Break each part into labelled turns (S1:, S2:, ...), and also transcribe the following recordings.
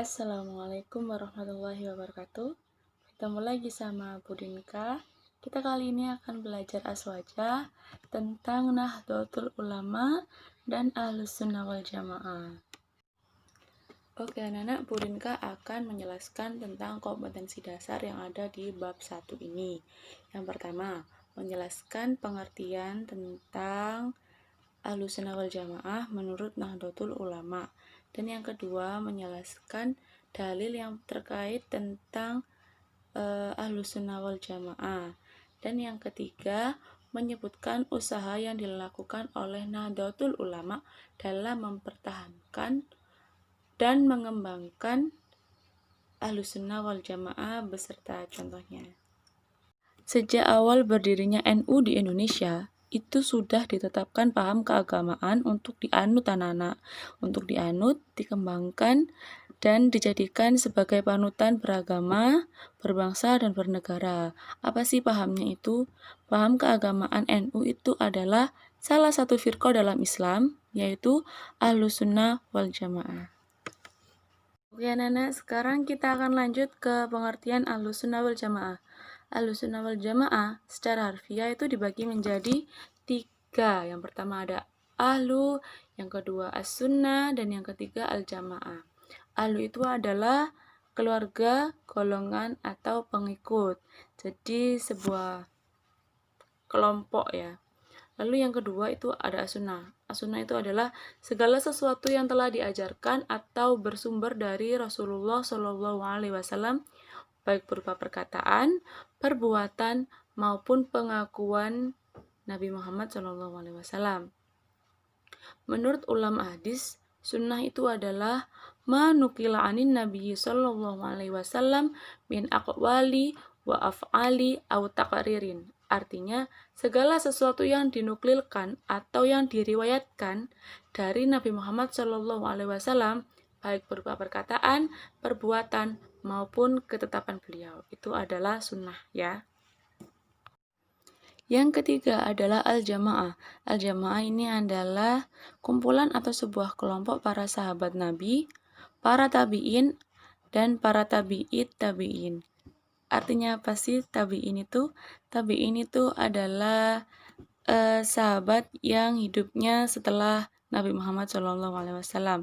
S1: Assalamualaikum warahmatullahi wabarakatuh. Ketemu lagi sama Budinka. Kita kali ini akan belajar aswajah tentang Nahdlatul Ulama dan Ahlus Sunnah wal Jamaah. Oke anak-anak, Budinka akan menjelaskan tentang kompetensi dasar yang ada di bab 1 ini. Yang pertama, menjelaskan pengertian tentang Ahlus Sunnah wal Jamaah menurut Nahdlatul Ulama. Dan yang kedua, menjelaskan dalil yang terkait tentang Ahlus Sunnah wal Jamaah. Dan yang ketiga, menyebutkan usaha yang dilakukan oleh Nahdlatul Ulama dalam mempertahankan dan mengembangkan Ahlus Sunnah wal Jamaah beserta contohnya. Sejak awal berdirinya NU di Indonesia, itu sudah ditetapkan paham keagamaan untuk dianut anak-anak, untuk dianut, dikembangkan, dan dijadikan sebagai panutan beragama, berbangsa, dan bernegara. Apa sih pahamnya itu? Paham keagamaan NU itu adalah salah satu firqah dalam Islam, yaitu Ahlus Sunnah wal Jamaah. Oke anak-anak, sekarang kita akan lanjut ke pengertian Ahlus Sunnah wal Jamaah. Ahlus Sunnah wal Jamaah secara harfiah itu dibagi menjadi 3. Yang pertama ada ahlu, yang kedua as-sunnah, dan yang ketiga al-jamaah. Ahlu itu adalah keluarga, golongan, atau pengikut. Jadi sebuah kelompok ya. Lalu yang kedua itu ada as-sunnah. As-sunnah itu adalah segala sesuatu yang telah diajarkan atau bersumber dari Rasulullah SAW, baik berupa perkataan, perbuatan, maupun pengakuan Nabi Muhammad SAW. Menurut ulama hadis, sunnah itu adalah manukila anin Nabi SAW min aqwali wa af'ali au taqririn. Artinya, segala sesuatu yang dinuklilkan atau yang diriwayatkan dari Nabi Muhammad SAW, baik berupa perkataan, perbuatan, maupun ketetapan beliau. Itu adalah sunnah ya. Yang ketiga adalah al-jamaah. Al-jamaah ini adalah kumpulan atau sebuah kelompok para sahabat Nabi, para tabi'in, dan para tabi'it tabi'in. Artinya apa sih tabi'in itu? Tabi'in itu adalah sahabat yang hidupnya setelah Nabi Muhammad SAW.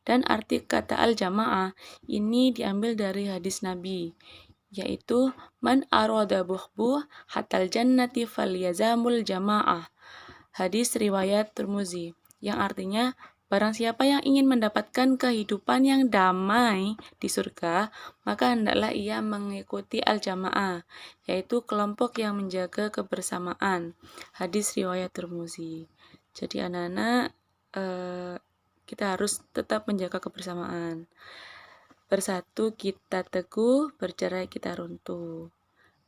S1: Dan arti kata al-jamaah ini diambil dari hadis Nabi, yaitu man arada buhbuh hatal jannati falyazamul jamaah. Hadis riwayat Tirmizi, yang artinya barang siapa yang ingin mendapatkan kehidupan yang damai di surga, maka hendaklah ia mengikuti al-jamaah, yaitu kelompok yang menjaga kebersamaan. Hadis riwayat Tirmizi. Jadi anak-anak, kita harus tetap menjaga kebersamaan. Bersatu kita teguh, bercerai kita runtuh.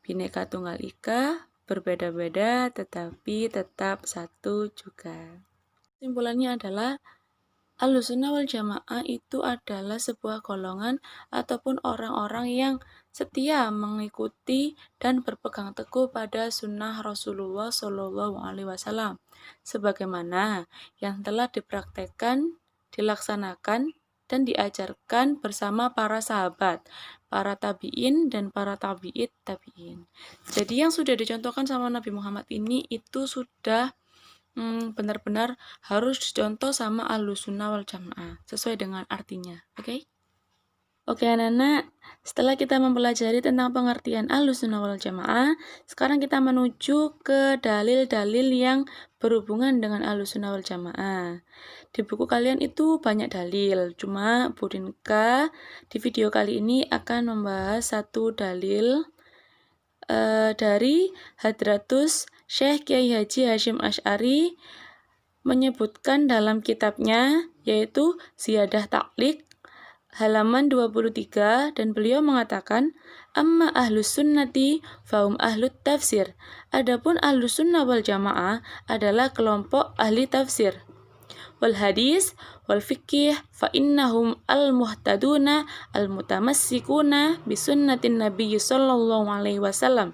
S1: Bhinneka Tunggal Ika, berbeda-beda tetapi tetap satu juga. Kesimpulannya adalah Ahlus Sunnah wal Jamaah itu adalah sebuah golongan ataupun orang-orang yang setia mengikuti dan berpegang teguh pada sunnah Rasulullah SAW, sebagaimana yang telah dipraktekkan, dilaksanakan, dan diajarkan bersama para sahabat, para tabi'in, dan para tabi'it tabi'in. Jadi yang sudah dicontohkan sama Nabi Muhammad ini itu sudah benar-benar harus dicontoh sama Ahlus Sunnah wal Jamaah sesuai dengan artinya. Oke anak-anak, setelah kita mempelajari tentang pengertian Ahlus Sunnah wal Jamaah, sekarang kita menuju ke dalil-dalil yang berhubungan dengan Ahlus Sunnah wal Jamaah. Di buku kalian itu banyak dalil, cuma Budinka di video kali ini akan membahas satu dalil dari Hadratus Syekh Kiai Haji Hasyim Asy'ari menyebutkan dalam kitabnya yaitu Ziyadah Ta'liq halaman 23, dan beliau mengatakan amma ahlus sunnati faum ahlut tafsir. Adapun ahlus sunnah wal jamaah adalah kelompok ahli tafsir wal hadis wal fikih fa innahum al muhtaduna al mutamassikuna bi sunnatin nabiy sallallahu alaihi wasallam.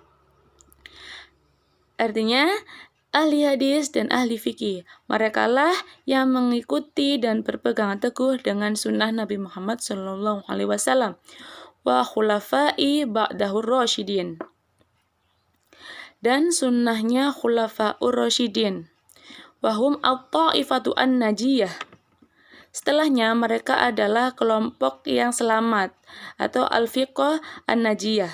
S1: Artinya ahli hadis dan ahli fikih. Merekalah yang mengikuti dan berpegang teguh dengan sunnah Nabi Muhammad SAW wa khulafai ba'dahur rasyidin, dan sunnahnya khulafaur rasyidin, wahum at-ta'ifatu an-najiyah. Setelahnya mereka adalah kelompok yang selamat atau al-fiqah an-najiyah.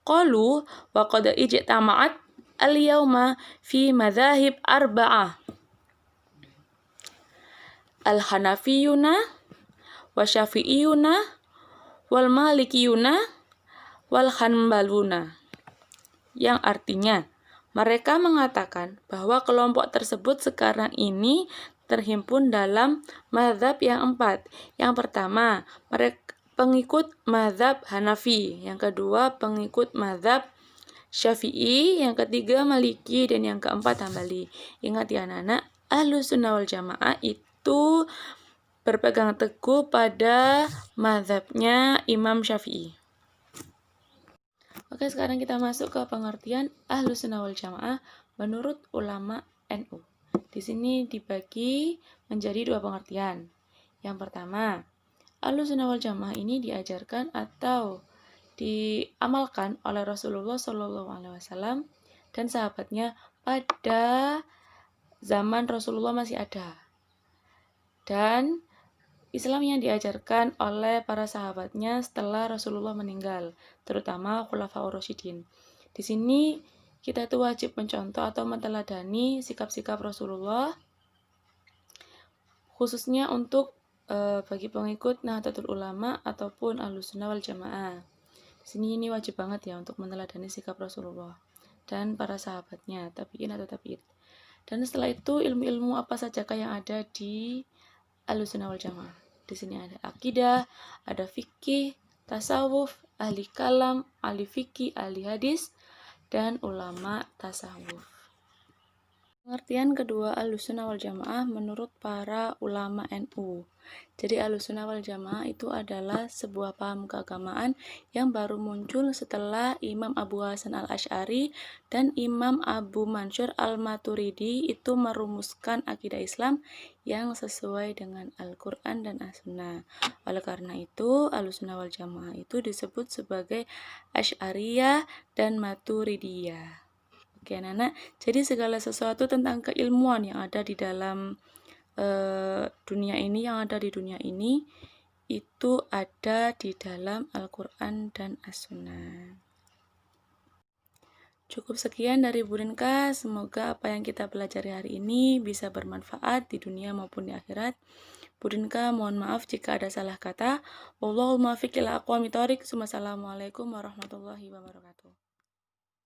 S1: Qalu wa qad ijtama'at al-yawma fi madzahib arba'ah. Al-Hanafiyuna wa Syafi'iyuna wal Malikiyuna wal Hanbaluna. Yang artinya, mereka mengatakan bahwa kelompok tersebut sekarang ini terhimpun dalam mazhab yang 4. Yang pertama, mereka pengikut mazhab Hanafi. Yang kedua, pengikut mazhab Syafi'i. Yang ketiga, Maliki. Dan yang keempat, Hambali. Ingat ya anak-anak, Ahlus Sunnah wal Jamaah itu berpegang teguh pada mazhabnya Imam Syafi'i. Oke, sekarang kita masuk ke pengertian Ahlus Sunnah wal Jamaah menurut ulama NU. Di sini dibagi menjadi 2 pengertian. Yang pertama, Ahlus Sunnah wal Jamaah ini diajarkan atau diamalkan oleh Rasulullah SAW dan sahabatnya pada zaman Rasulullah masih ada. Dan Islam yang diajarkan oleh para sahabatnya setelah Rasulullah meninggal, terutama Khulafaur Rasyidin. Di sini kita tuh wajib mencontoh atau meneladani sikap-sikap Rasulullah, khususnya untuk bagi pengikut Nahdlatul Ulama ataupun Ahlus Sunnah wal Jamaah. Di sini ini wajib banget ya untuk meneladani sikap Rasulullah dan para sahabatnya, tabi'in atau tabi'in. Dan setelah itu ilmu-ilmu apa sajakah yang ada di Ahlus Sunnah wal Jamaah. Di sini ada akidah, ada fikih, tasawuf, ahli kalam, ahli fikih, ahli hadis, dan ulama tasawuf. Pengertian kedua Ahlus Sunnah wal Jamaah menurut para ulama NU. Jadi Ahlus Sunnah wal Jamaah itu adalah sebuah paham keagamaan yang baru muncul setelah Imam Abu Hasan al-Asy'ari dan Imam Abu Mansur al-Maturidi itu merumuskan akidah Islam yang sesuai dengan Al-Quran dan As-Sunnah. Oleh karena itu, Ahlus Sunnah wal Jamaah itu disebut sebagai Asy'ariyah dan Maturidiyah. Oke, anak-anak, jadi segala sesuatu tentang keilmuan yang ada di dalam dunia ini, itu ada di dalam Al-Quran dan As-Sunnah. Cukup sekian dari Burinka, semoga apa yang kita pelajari hari ini bisa bermanfaat di dunia maupun di akhirat. Burinka mohon maaf jika ada salah kata. Wallahul muwaffiq ila aqwamit thoriq. Wassalamualaikum warahmatullahi wabarakatuh.